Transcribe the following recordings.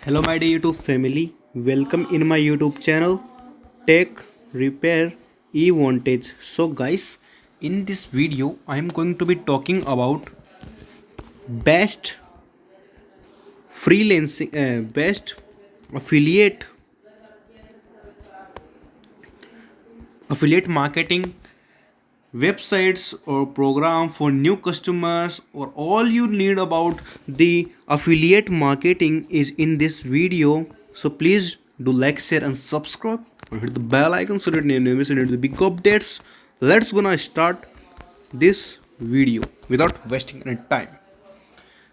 Hello my dear YouTube family, welcome in my YouTube channel Tech Repair eVantage. So guys, in this video I am going to be talking about best best affiliate affiliate marketing websites or program for new customers, or all you need about the affiliate marketing is in this video. So please do like, share and subscribe, or hit the bell icon so that you never miss any of the big updates. Let's gonna start this video without wasting any time.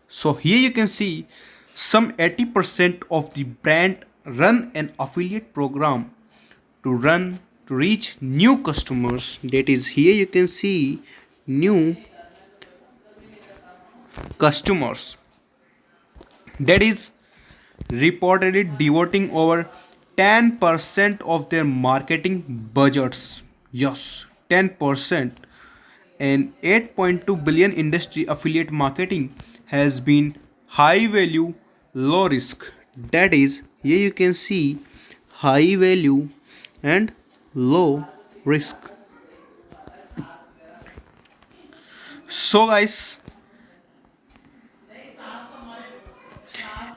So here you can see some 80% of the brand run an affiliate program to reach new customers. That is, here you can see new customers, that is reportedly devoting over 10% of their marketing budgets. Yes, 10%. And 8.2 billion industry affiliate marketing has been high value, low risk. That is, here you can see high value and low risk. So guys,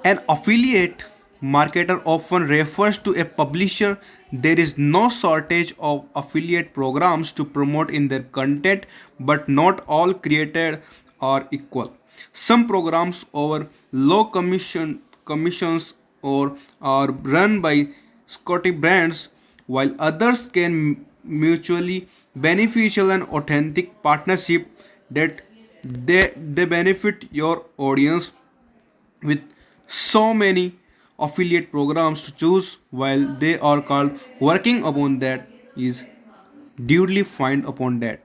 an affiliate marketer often refers to a publisher. There is no shortage of affiliate programs to promote in their content, but not all created are equal. Some programs over low commissions or are run by Scotty brands, while others can mutually beneficial and authentic partnership that they benefit your audience with so many affiliate programs to choose. While they are called working upon that is duly find upon that.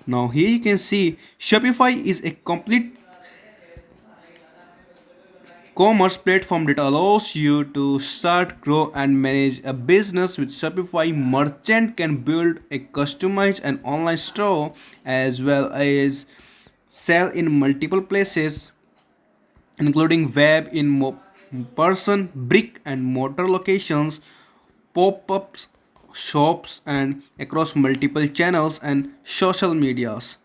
Now here you can see Shopify is a complete commerce platform that allows you to start, grow and manage a business. With Shopify, merchant can build a customized and online store as well as sell in multiple places, including web in person, brick and mortar locations, pop-ups, shops, and across multiple channels and social medias.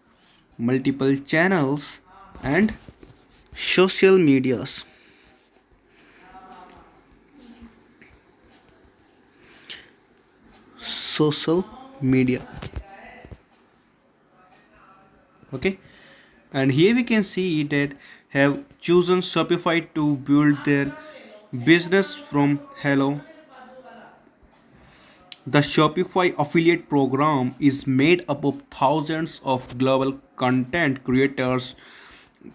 Multiple channels and social medias. Social media. Okay, and here we can see that have chosen Shopify to build their business from hello. The Shopify affiliate program is made up of thousands of global content creators,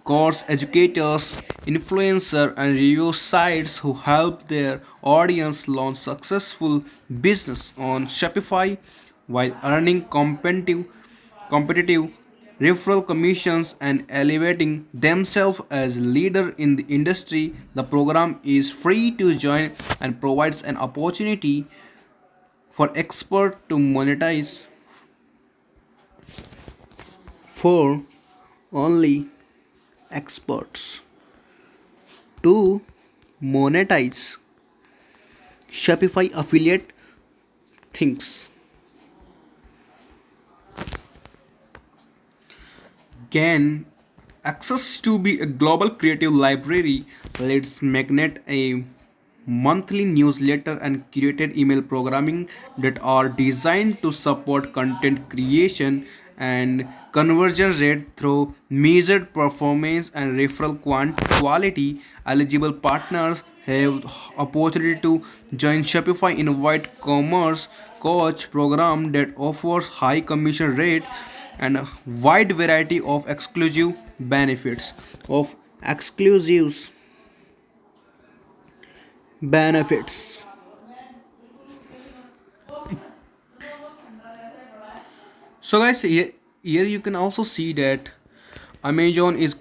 course educators, influencer and review sites who help their audience launch successful business on Shopify while earning competitive referral commissions and elevating themselves as leader in the industry. The program is free to join and provides an opportunity for expert to monetize for only experts to monetize Shopify affiliate things. Gain access to be a global creative library. Let's magnet a monthly newsletter and curated email programming that are designed to support content creation and conversion rate through measured performance and referral quality. Eligible partners have opportunity to join Shopify Invite Commerce Coach program that offers high commission rate and a wide variety of exclusive benefits of exclusives benefits. So guys, here you can also see that Amazon is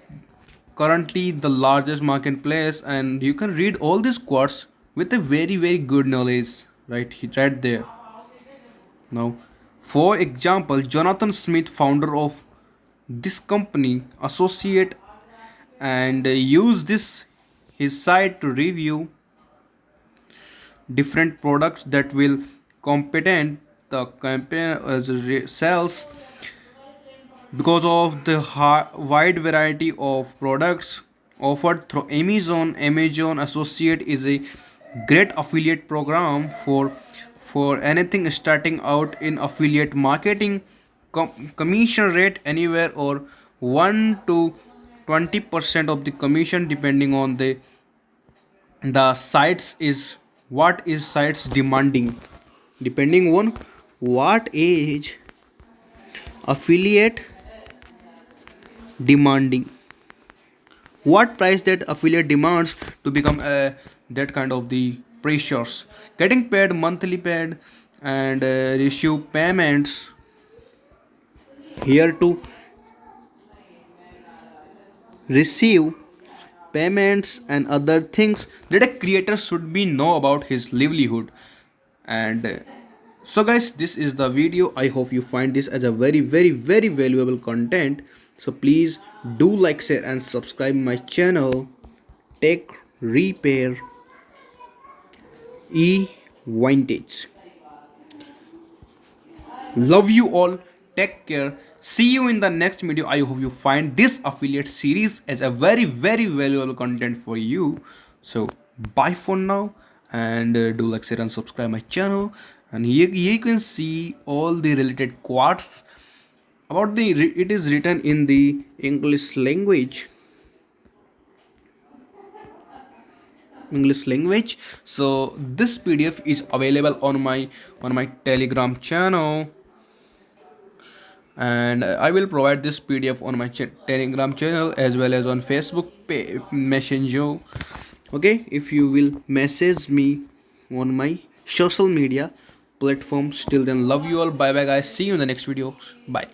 currently the largest marketplace, and you can read all these quotes with a very good knowledge right there. Now, for example, Jonathan Smith, founder of this company, associate and use this his site to review different products that will competent the campaign sells. Because of the wide variety of products offered through Amazon Associate is a great affiliate program for anything starting out in affiliate marketing. Commission rate anywhere or 1 to 20% of the commission depending on the sites is what is sites demanding, depending on what age affiliate demanding, what price that affiliate demands to become that kind of the pressures, getting paid monthly paid and receive payments here to receive payments and other things that a creator should be know about his livelihood. And so guys, this is the video. I hope you find this as a very valuable content. So please do like, share and subscribe my channel Tech Repair eVantage. Love you all. Take care. See you in the next video. I hope you find this affiliate series as a very valuable content for you. So bye for now, and do like, share and subscribe my channel. And here you can see all the related quotes about it is written in the English language. So this PDF is available on my Telegram channel, and I will provide this PDF on my Telegram channel as well as on Facebook Messenger. Okay, if you will message me on my social media platforms. Till then, love you all. Bye bye guys. See you in the next video. Bye.